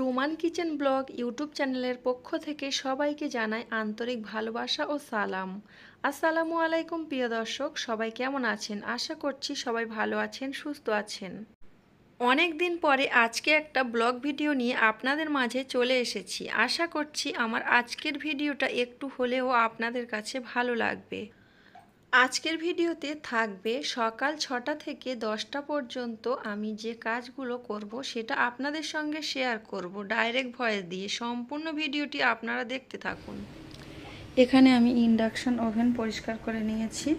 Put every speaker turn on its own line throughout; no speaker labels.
Roman kitchen blog YouTube চ্যানেলের পক্ষ থেকে সবাইকে জানাই আন্তরিক ভালোবাসা ও সালাম। আসসালামু আলাইকুম প্রিয় দর্শক, সবাই কেমন আছেন? আশা করছি সবাই ভালো আছেন, সুস্থ আছেন। অনেক দিন পরে আজকে একটা ব্লগ ভিডিও নিয়ে আপনাদের মাঝে চলে এসেছি। আশা করছি আমার আজকের ভিডিওটা একটু হলেও আপনাদের কাছে ভালো লাগবে। আজকের ভিডিওতে থাকবে সকাল 6টা থেকে 10টা পর্যন্ত আমি যে কাজগুলো করব সেটা আপনাদের সঙ্গে শেয়ার করব ডাইরেক্ট ভয়েস দিয়ে। সম্পূর্ণ ভিডিওটি আপনারা দেখতে থাকুন। এখানে আমি ইন্ডাকশন ওভেন পরিষ্কার করে নিয়েছি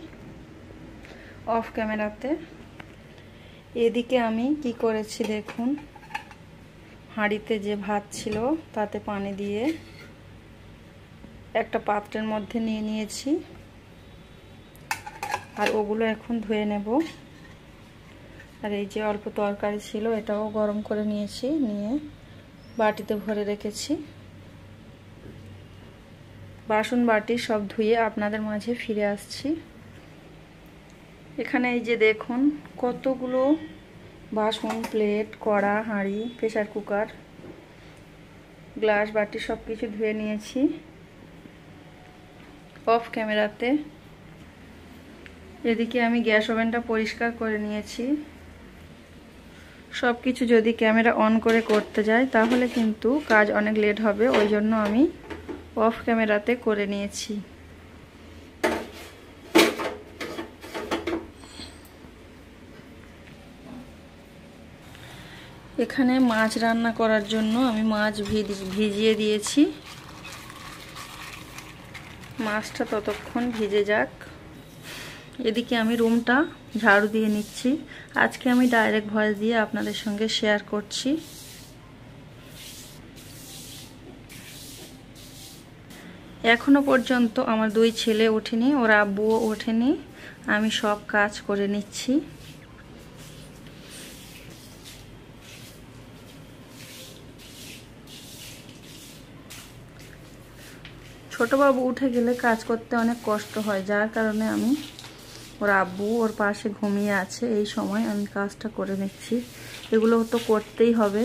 অফ ক্যামেরাতে। এদিকে আমি কি করেছি দেখুন, হাঁড়িতে যে ভাত ছিল তাতে পানি দিয়ে একটা পাত্রের মধ্যে নিয়ে নিয়েছি, আর ওগুলো এখন ধুয়ে নেব। আর এই যে অল্প তরকারি ছিল এটাও গরম করে নিয়েছি, নিয়ে বাটিতে ভরে রেখেছি। বাসন বাটি সব ধুয়ে আপনাদের মাঝে ফিরে আসছি। এখানে এই যে দেখুন কতগুলো বাসন, প্লেট, কড়া, হাঁড়ি, প্রেসার কুকার, গ্লাস, বাটি সব কিছু ধুয়ে নিয়েছি অফ ক্যামেরাতে। এদিকে আমি গ্যাস ওভেনটা পরিষ্কার করে নিয়েছি। সব কিছু যদি ক্যামেরা অন করে করতে যাই তাহলে কিন্তু কাজ অনেক লেট হবে, ওই জন্য আমি অফ ক্যামেরাতে করে নিয়েছি। এখানে মাছ রান্না করার জন্য আমি মাছ ভিজিয়ে দিয়েছি। মাছটা ততক্ষণ ভিজে যাক। এদিকে আমি রুমটা ঝাড়ু দিয়ে নিচ্ছি। আজকে আমি ডাইরেক্ট ভয়েস দিয়ে আপনাদের সঙ্গে শেয়ার করছি। এখনো পর্যন্ত আমার দুই ছেলে ওঠেনি, ওর আব্বুও ওঠেনি। আমি সব কাজ করে নিচ্ছি। ছোট বাবু উঠে গেলে কাজ করতে অনেক কষ্ট হয়, যার কারণে আমি ওর আব্বু ওর পাশে ঘুমিয়ে আছে, এই সময় আমি কাজটা করে নিচ্ছি। এগুলো তো করতেই হবে।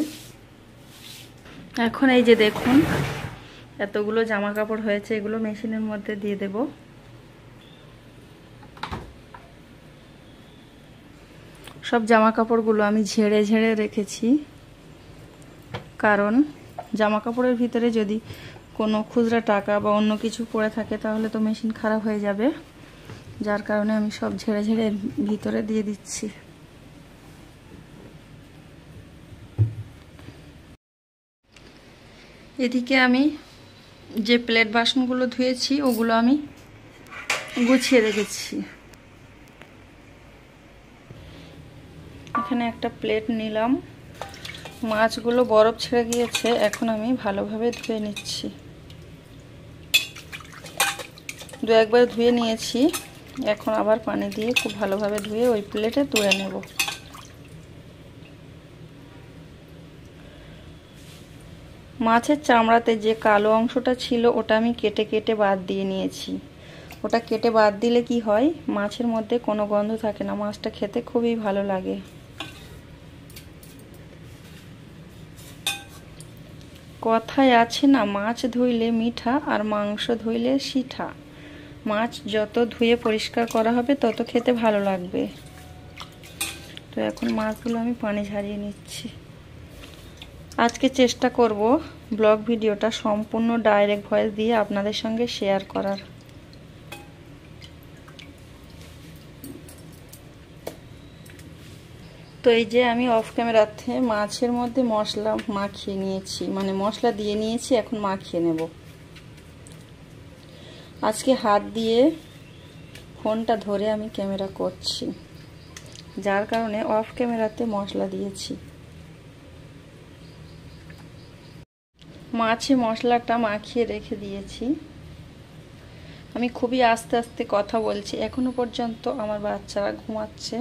এখন এই যে দেখুন এতগুলো জামা কাপড় হয়েছে, এগুলো মেশিনের মধ্যে দিয়ে দেব। সব জামা কাপড়গুলো আমি ঝেড়ে ঝেড়ে রেখেছি, কারণ জামা কাপড়ের ভিতরে যদি কোনো খুচরা টাকা বা অন্য কিছু পড়ে থাকে তাহলে তো মেশিন খারাপ হয়ে যাবে, যার কারণে আমি সব ঝেড়ে ঝেড়ে ভিতরে দিয়ে দিচ্ছি। এদিকে আমি যে প্লেট বাসনগুলো ধুয়েছি ওগুলো আমি গুছিয়ে রেখেছি। এখানে একটা প্লেট নিলাম। মাছগুলো বরফ ছেড়ে গিয়েছে, এখন আমি ভালোভাবে ধুয়ে নিচ্ছি। দু একবার ধুয়ে নিয়েছি, এখন আবার পানি দিয়ে খুব ভালোভাবে ধুয়ে ওই প্লেটে তুলে নেব। মাছের চামড়াতে যে কালো অংশটা ছিল ওটা আমি কেটে কেটে বাদ দিয়ে নিয়েছি। ওটা কেটে বাদ দিলে কি হয়, মাছের মধ্যে কোনো গন্ধ থাকে না, মাছটা খেতে খুবই ভালো লাগে। কথায় আছে না, মাছ ধুইলে মিঠা আর মাংস ধুইলে সিঠা। মাছ যত ধুয়ে পরিষ্কার করা হবে তত খেতে ভালো লাগবে। তো এখন মাছগুলো আমি পানি ঝারিয়ে নিচ্ছি। আজকে চেষ্টা করব ব্লগ ভিডিওটা সম্পূর্ণ ডাইরেক্ট ভয়েস দিয়ে আপনাদের সঙ্গে শেয়ার করার। তো এই যে আমি অফ ক্যামেরাতে মাছের মধ্যে মশলা মাখিয়ে নিয়েছি, মানে মশলা দিয়ে নিয়েছি, এখন মাখিয়ে নেব। আজকে হাত দিয়ে ফোনটা ধরে আমি ক্যামেরা করছি, যার কারণে অফ ক্যামেরাতে মশলা দিয়েছি। মাছে মশলাটা মাখিয়ে রেখে দিয়েছি। আমি খুবই আস্তে আস্তে কথা বলছি, এখনো পর্যন্ত আমার বাচ্চারা ঘুমাচ্ছে।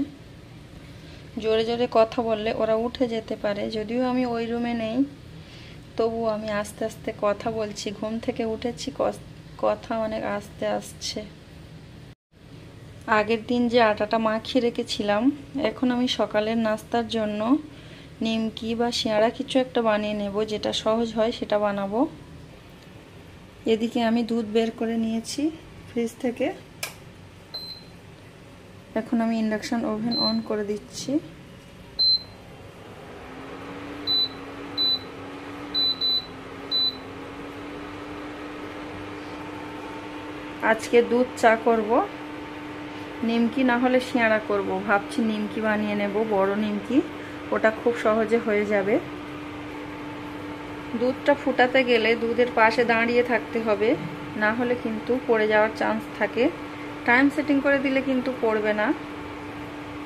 জোরে জোরে কথা বললে ওরা উঠে যেতে পারে, যদিও আমি ওই রুমে নেই, তবুও আমি আস্তে আস্তে কথা বলছি। ঘুম থেকে উঠেছি, কথা অনেক আস্তে আসছে। আগের দিন যে আটাটা মাখিয়ে রেখেছিলাম, এখন আমি সকালের নাস্তার জন্য নিমকি বা সিঙাড়া কিছু একটা বানিয়ে নেব, যেটা সহজ হয় সেটা বানাবো। এদিকে আমি দুধ বের করে নিয়েছি ফ্রিজ থেকে। এখন আমি ইন্ডাকশন ওভেন অন করে দিচ্ছি। আজকে দুধ চা করব, নিমকি না হলে সিঙাড়া করব। ভাবছি নিমকি বানিয়ে নেব, বড় নিমকি, ওটা খুব সহজে হয়ে যাবে। দুধটা ফুটাতে গেলে দুধের পাশে দাঁড়িয়ে থাকতে হবে, না হলে কিন্তু পড়ে যাওয়ার চান্স থাকে। টাইম সেটিং করে দিলে কিন্তু পড়বে না,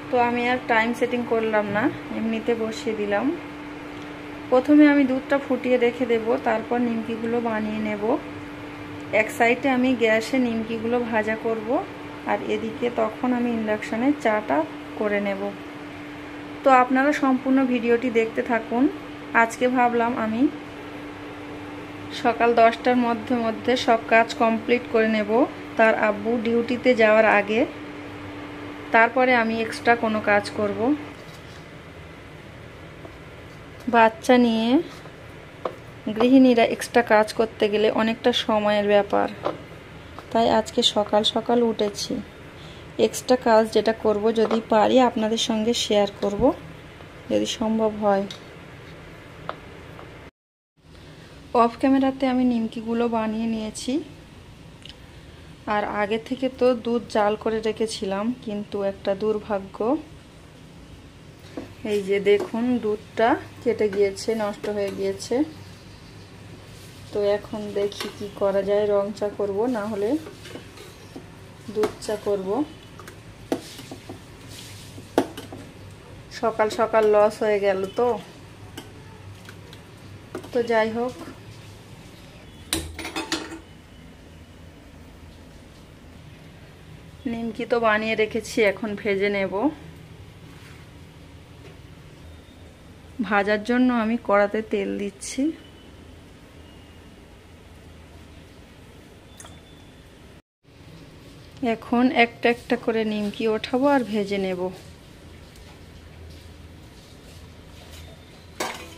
তো আমি আর টাইম সেটিং করলাম না, এমনিতে বসিয়ে দিলাম। প্রথমে আমি দুধটা ফুটিয়ে রেখে দেব, তারপর নিমকিগুলো বানিয়ে নেব। এক সাইডে আমি গ্যাসে নিমকিগুলো ভাজা করব, আর এদিকে তখন আমি ইন্ডাকশানে চাটা করে নেব। তো আপনারা সম্পূর্ণ ভিডিওটি দেখতে থাকুন। আজকে ভাবলাম আমি সকাল 10টার মধ্যে সব কাজ কমপ্লিট করে নেব, তার আব্বু ডিউটিতে যাওয়ার আগে। তারপরে আমি এক্সট্রা কোনো কাজ করব। বাচ্চা নিয়ে গৃহিণীরা এক্সট্রা কাজ করতে গেলে অনেকটা সময়ের ব্যাপার, তাই আজকে সকাল সকাল উঠেছি। এক্সট্রা কাজ যেটা করব, যদি পারি আপনাদের সঙ্গে শেয়ার করব, যদি সম্ভব হয়। অফ ক্যামেরাতে আমি নিমকিগুলো বানিয়ে নিয়েছি, আর আগে থেকে তো দুধ জাল করে রেখেছিলাম, কিন্তু একটা দুর্ভাগ্য, এই যে দেখুন দুধটা কেটে গিয়েছে, নষ্ট হয়ে গিয়েছে। তো এখন দেখি কি করা যায়, রং চা করব না হলে দুধ চা করব। সকাল সকাল লস হয়ে গেল তো যাই হোক। নিমকি তো বানিয়ে রেখেছি, এখন ভেজে নেব। ভাজার জন্য আমি কড়াতে তেল দিচ্ছি। এখন একটা একটা করে নিমকি ওঠাবো আর ভেজে নেব।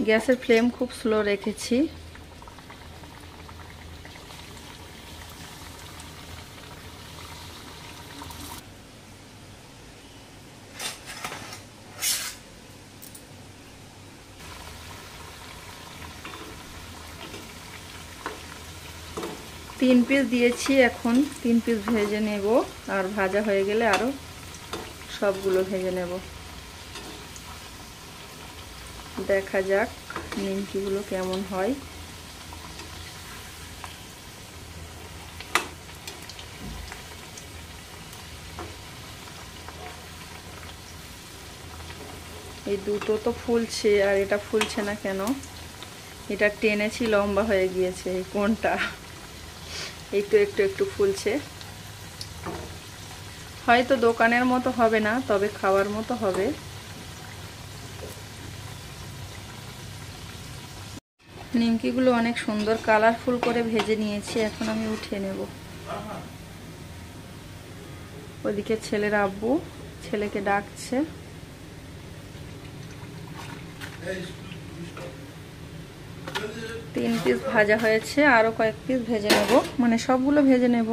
গ্যাসের ফ্লেম খুব স্লো রেখেছি। তিন পিস দিয়েছি, এখন 3 পিস ভেজে নেব, আর ভাজা হয়ে গেলে আরো সবগুলো ভেজে নেব। দেখা যাক নিমকিগুলো কেমন হয়। এই দুটো তো ফুলছে, আর এটা ফুলছে না কেন? এটা টেনেছি, লম্বা হয়ে গিয়েছে। এই কোনটা? এই তো একটু একটু ফুলছে। হয়তো দোকানের মতো হবে না, তবে খাওয়ার মতো হবে। নিমকিগুলো অনেক সুন্দর কালারফুল করে ভেজে নিয়েছি, এখন আমি উঠিয়ে নেব। ওদিকে ছেলের আব্বু ছেলেকে ডাকছে। তিন পিস ভাজা হয়েছে, আরো কয়েক পিস ভেজে নেব, মানে সবগুলো ভেজে নেব।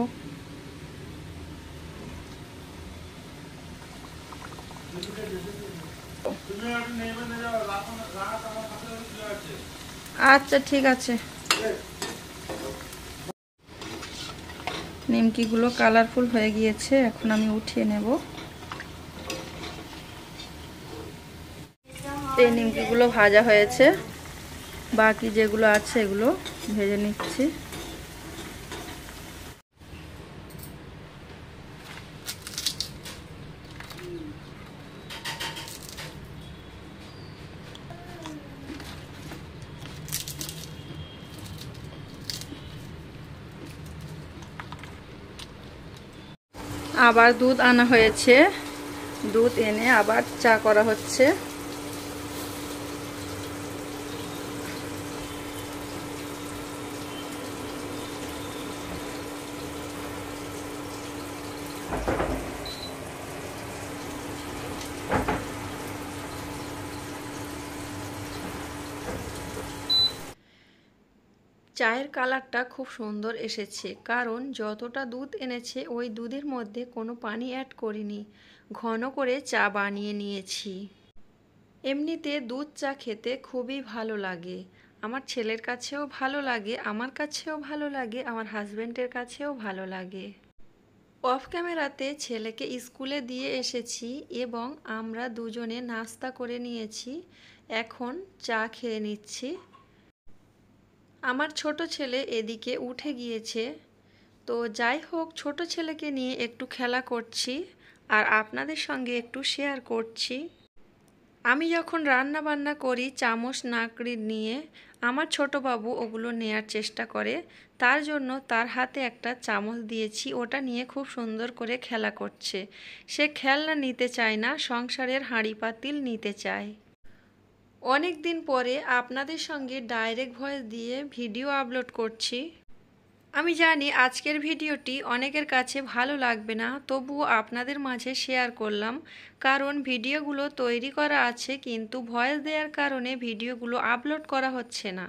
আচ্ছা ঠিক আছে। নিমকিগুলো কালারফুল হয়ে গিয়েছে, এখন আমি উঠিয়ে নেব। এই নিমকিগুলো ভাজা হয়েছে, বাকি যেগুলো আছে এগুলো ভেজে নিচ্ছি। আবার দুধ আনা হয়েছে, দুধ এনে আবার চা করা হচ্ছে। চায়ের কালারটা খুব সুন্দর এসেছে, কারণ যতটা দুধ এনেছে ওই দুধের মধ্যে কোনো পানি অ্যাড করিনি, ঘন করে চা বানিয়ে নিয়েছি। এমনিতে দুধ চা খেতে খুবই ভালো লাগে। আমার ছেলের কাছেও ভালো লাগে, আমার কাছেও ভালো লাগে, আমার হাজবেন্ডের কাছেও ভালো লাগে। অফ ক্যামেরাতে ছেলেকে স্কুলে দিয়ে এসেছি এবং আমরা দুজনে নাস্তা করে নিয়েছি। এখন চা খেয়ে নিচ্ছি। আমার ছোট ছেলে এদিকে উঠে গিয়েছে। তো যাই হোক, ছোট ছেলেকে নিয়ে একটু খেলা করছি আর আপনাদের সঙ্গে একটু শেয়ার করছি। আমি যখন রান্না বান্না করি চামচ নাকড়ি নিয়ে, আমার ছোট বাবু ওগুলো নেয়ার চেষ্টা করে। তার জন্য তার হাতে একটা চামচ দিয়েছি, ওটা নিয়ে খুব সুন্দর করে খেলা করছে। সে খেলনা নিতে চায় না, সংসারের হাঁড়ি পাতিল নিতে চায়। অনেক দিন পরে আপনাদের সঙ্গে ডাইরেক্ট ভয়েস দিয়ে ভিডিও আপলোড করছি। আমি জানি আজকের ভিডিওটি অনেকের কাছে ভালো লাগবে না, তবুও আপনাদের মাঝে শেয়ার করলাম, কারণ ভিডিওগুলো তৈরি করা আছে কিন্তু ভয়েস দেওয়ার কারণে ভিডিওগুলো আপলোড করা হচ্ছে না।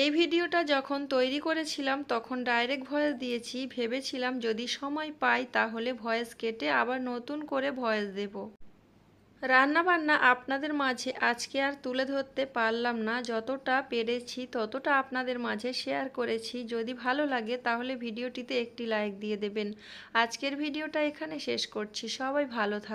এই ভিডিওটা যখন তৈরি করেছিলাম তখন ডাইরেক্ট ভয়েস দিয়েছি, ভেবেছিলাম যদি সময় পাই তাহলে ভয়েস কেটে আবার নতুন করে ভয়েস দেব। রান্নাবান্না আপনাদের মাঝে আজকে আর তুলে ধরতে পারলাম না, যতটা পেরেছি ততটা আপনাদের মাঝে শেয়ার করেছি। যদি ভালো লাগে তাহলে ভিডিওটিতে একটি লাইক দিয়ে দেবেন। আজকের ভিডিওটা এখানে শেষ করছি। সবাই ভালো থাকবেন।